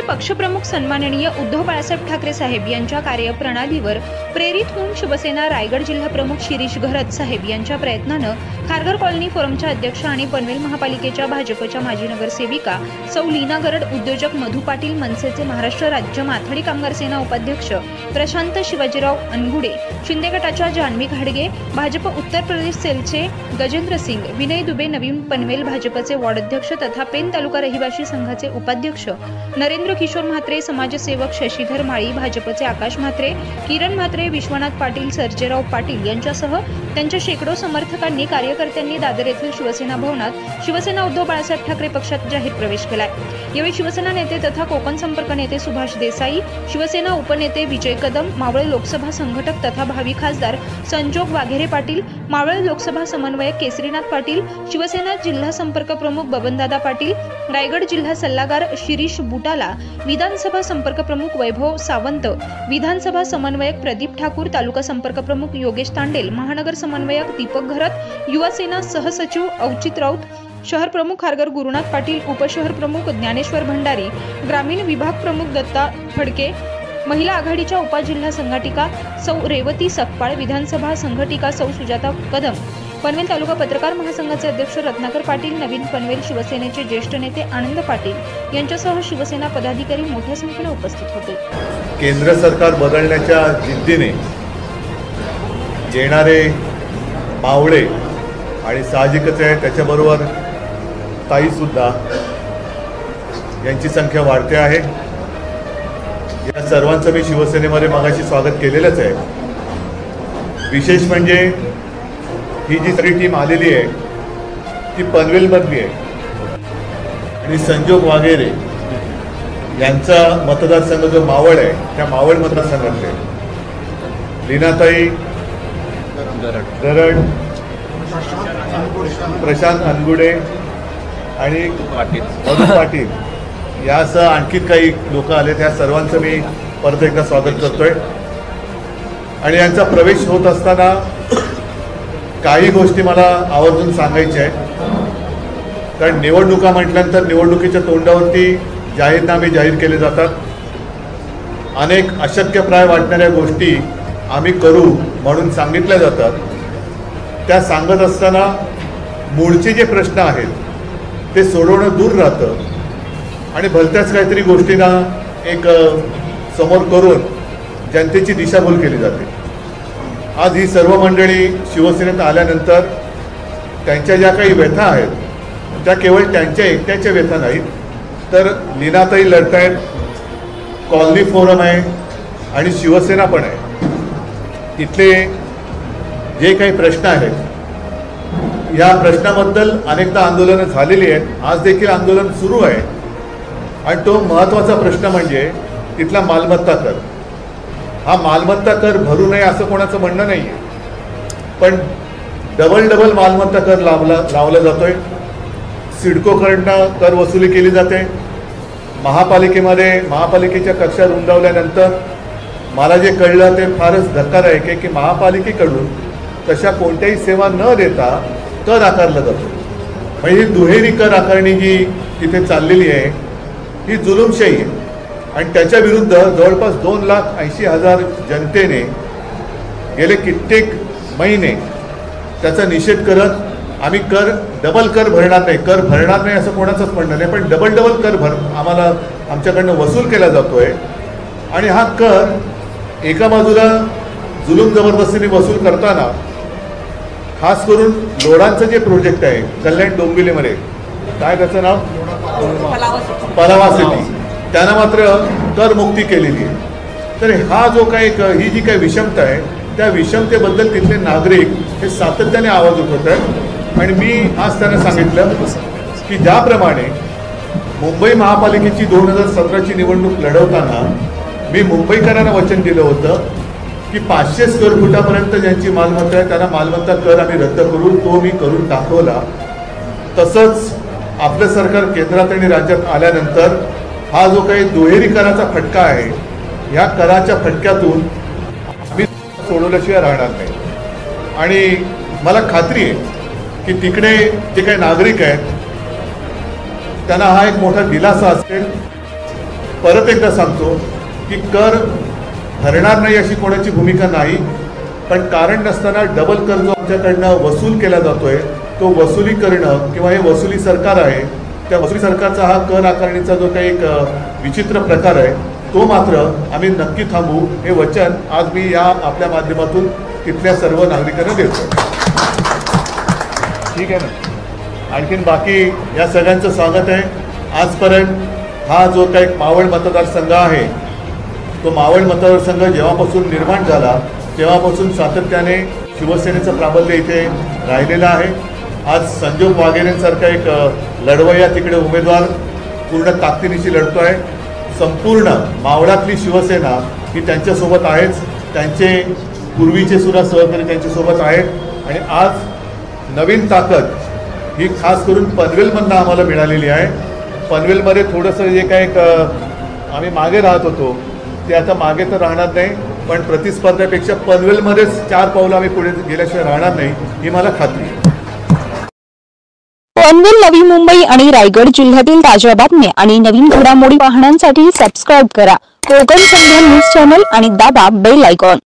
पक्षप्रमुख सन्माननीय उद्धव बाळासाहेब ठाकरे साहेब यांच्या कार्यप्रणालीवर प्रेरित होऊन शिवसेना रायगड जिल्हा प्रमुख शिरीष घरत साहेब यांच्या प्रयत्नानं खारघर कॉलनी फोरमच्या अध्यक्ष आणि पनवेल महापालिकेच्या भाजपच्या माजी नगरसेविका सौ लीना गरड, उद्योजक मधु पाटील, मनसेचे महाराष्ट्र राज्य माथाडी कामगार सेना उपाध्यक्ष प्रशांत शिवाजीराव अनगुडे, शिंदे गटाच्या जान्हवी घाडगे, भाजप उत्तर प्रदेश सेलचे गजेंद्र सिंग, विनय दुबे, नवीन पनवेल भाजपचे वॉर्ड अध्यक्ष तथा पेन तालुका रहिवासी संघाचे उपाध्यक्ष नरेंद्र किशोर म्हात्रे, समाजसेवक शशीधर माळी, भाजपचे आकाश म्हात्रे, किरण म्हात्रे, विश्वनाथ पाटील, सर्जेराव पाटील यांच्यासह त्यांच्या शेकडो समर्थकांनी, कार्यकर्त्यांनी दादर येथील शिवसेना भवनात शिवसेना उद्धव बाळासाहेब ठाकरे पक्षात जाहीर प्रवेश केलाय। यावेळी शिवसेना नेते तथा कोकण संपर्क नेते सुभाष देसाई, शिवसेना उपनेते विजय कदम, मावळ लोकसभा संघटक तथा भावी खासदार संजोग वाघेरे पाटील, मावळ लोकसभा समन्वयक केसरीनाथ पाटील, शिवसेना जिल्हा संपर्क प्रमुख बबनदादा पाटील, रायगड जिल्हा सल्लागार शिरीष बुटाला, विधानसभा संपर्क प्रमुख वैभव सावंत, विधानसभा समन्वयक प्रदीप ठाकूर, तालुका संपर्क प्रमुख योगेश तांडेल, महानगर समन्वयक दीपक घरत, युवा सेना सहसचिव औचित राऊत, शहर प्रमुख खारघर गुरुनाथ पाटील, उपशहर प्रमुख ज्ञानेश्वर भंडारी, ग्रामीण विभाग प्रमुख दत्ता फडके, महिला आघाडीच्या उपजिल्हा संघटिका सौ रेवती सकपाळ, विधानसभा संघटिका सौ सुजाता कदम, पनवेल तालुका पत्रकार महासंघाचे अध्यक्ष रत्नाकर पाटील, नवीन पनवेल शिवसेनेचे ज्येष्ठ नेते आनंद पाटील यांच्यासह शिवसेना पदाधिकारी मोठ्या संख्येने उपस्थित होते। केंद्र सरकार बदलण्याच्या जिद्दीने येणारे मावळे आणि साहजिकच आहे त्याच्याबरोबर ताई सुद्धा यांची संख्या वाढते आहे। या सर्वांचं मी शिवसेनेमध्ये मगाशी स्वागत केलेलंच आहे। विशेष म्हणजे ही जी सगळी टीम आलेली आहे ती पनवेलमधली आहे आणि संजोग वाघेरे यांचा मतदारसंघ जो मावळ आहे त्या मावळ मतदारसंघातले लीनाताई गरड, प्रशांत अनगुडे आणि मधु पाटील यासह आणखी काही लोक आले। त्या सर्वांचं मी परत एकदा स्वागत करतोय आणि यांचा प्रवेश होत असताना काही गोष्टी मला आवर्जून सांगायच्या आहेत। कारण निवडणुका म्हटल्यानंतर निवडणुकीच्या तोंडावरती जाहीरनामे जाहीर केले जातात। अनेक अशक्यप्राय वाटणाऱ्या गोष्टी आम्ही करू म्हणून सांगितल्या जातात। त्या सांगत असताना मूळचे जे प्रश्न आहेत ते सोडवणं दूर राहतं आणि भलत्याच काहीतरी गोष्टींना एक समोर करून जनतेची दिशाभूल केली जाते। आज ही सर्व मंडळी शिवसेनेत आल्यानंतर त्यांच्या ज्या काही व्यथा आहेत त्या केवळ त्यांच्या एकट्याच्या व्यथा नाहीत, तर लीनाताई लढतायत, कॉलनी फोरम आहे आणि शिवसेना पण आहे। तिथले जे काही प्रश्न आहेत या प्रश्नाबद्दल अनेकदा आंदोलनं झालेली आहेत, आज देखील आंदोलन सुरू आहे आणि तो महत्त्वाचा प्रश्न म्हणजे तिथला मालमत्ता कर। हा मालमत्ता कर भरू नये असं कोणाचं म्हणणं नाही आहे, पण डबल मालमत्ता कर लावला जातोय। सिडकोकडनं कर वसुली केली जाते। महापालिकेच्या कक्षा रुंदावल्यानंतर मला जे कळलं ते फारच धक्कादायक आहे की महापालिकेकडून तशा कोणत्याही सेवा न देता कर आकारला जातो। म्हणजे ही दुहेरी कर आकारणी जी तिथे चाललेली आहे ही जुलूमशाही आहे आणि त्याच्या विरुद्ध जवळपास 2,80,000 जनतेने गेले कित्येक महिने त्याचा निषेध करत आम्ही डबल कर भरणार नाही असं कोणाचंच म्हणणं नाही, पण डबल कर आम्हाला आमच्याकडनं वसूल केला जातोय आणि हा कर एका बाजूला जुलूम जबरदस्तीने वसूल करताना खास करून लोडांचं जे प्रोजेक्ट आहे कल्याण डोंबिवलीमध्ये, काय त्याचं नाव, पलावा सिटी, त्यांना मात्र करमुक्ती केलेली आहे। तर हा जो काही ही जी काही विषमता आहे त्या विषमतेबद्दल तिथले नागरिक हे सातत्याने आवाज उठवत आहेत आणि मी आज त्यांना सांगितलं की ज्याप्रमाणे मुंबई महापालिकेची 2017ची निवडणूक लढवताना मी मुंबईकरांना वचन दिलं होतं की 500 स्क्वेअर फुटापर्यंत ज्यांची मालमत्ता आहे त्यांना मालमत्ता कर आम्ही रद्द करू, तो मी करून दाखवला। तसंच आपलं सरकार केंद्रात आणि राज्यात आल्यानंतर हा जो काही दुहेरी कराचा फटका आहे या कराच्या फटक्यातून आम्ही सोडवल्याशिवाय राहणार नाही आणि मला खात्री आहे की तिकडे जे काही नागरिक आहेत त्यांना हा एक मोठा दिलासा असेल परत एकदा सांगतो की कर भरणार नाही अशी कोणाची भूमिका नाही, पण कारण नसताना डबल कर जो आमच्याकडनं वसूल केला जातोय तो वसुली करणं किंवा हे वसुली सरकार आहे, त्या वसुली सरकारचा हा कर आकारणीचा जो काही एक विचित्र प्रकार आहे तो मात्र आम्ही नक्की थांबवू, हे वचन आज मी या आपल्या माध्यमातून तिथल्या सर्व नागरिकांना देतो. ठीक आहे ना. आणखीन बाकी या सगळ्यांचं स्वागत आहे. आजपर्यंत हा जो काही मावळ मतदारसंघ आहे तो मावळ मतदारसंघ जेव्हापासून निर्माण झाला तेव्हापासून सातत्याने शिवसेनेचं प्राबल्य इथे राहिलेलं आहे. आज संजोग वाघेरेंसारखा एक लढवय्या तिकडे उमेदवार पूर्ण ताकदीनिशी लढतो आहे. संपूर्ण मावळातली शिवसेना ही त्यांच्यासोबत आहेच, त्यांचे पूर्वीचे सुद्धा सहकारी त्यांच्यासोबत आहेत आणि आज नवीन ताकद ही खास करून पनवेलमधनं आम्हाला मिळालेली आहे. पनवेलमध्ये थोडंसं जे काही आम्ही मागे राहत होतो ते आता मागे तर राहणार नाही, पण प्रतिस्पर्ध्यापेक्षा पनवेलमध्येच 4 पावलं आम्ही पुढे गेल्याशिवाय राहणार नाही ही मला खात्री आहे. पनवेल, नवी मुंबई आणि रायगड जिल्ह्यातील ताज्या बातम्या आणि नवीन घडामोडी पाहण्यासाठी सबस्क्राईब करा कोकण संध्या न्यूज चॅनल आणि दाबा बेल आयकॉन.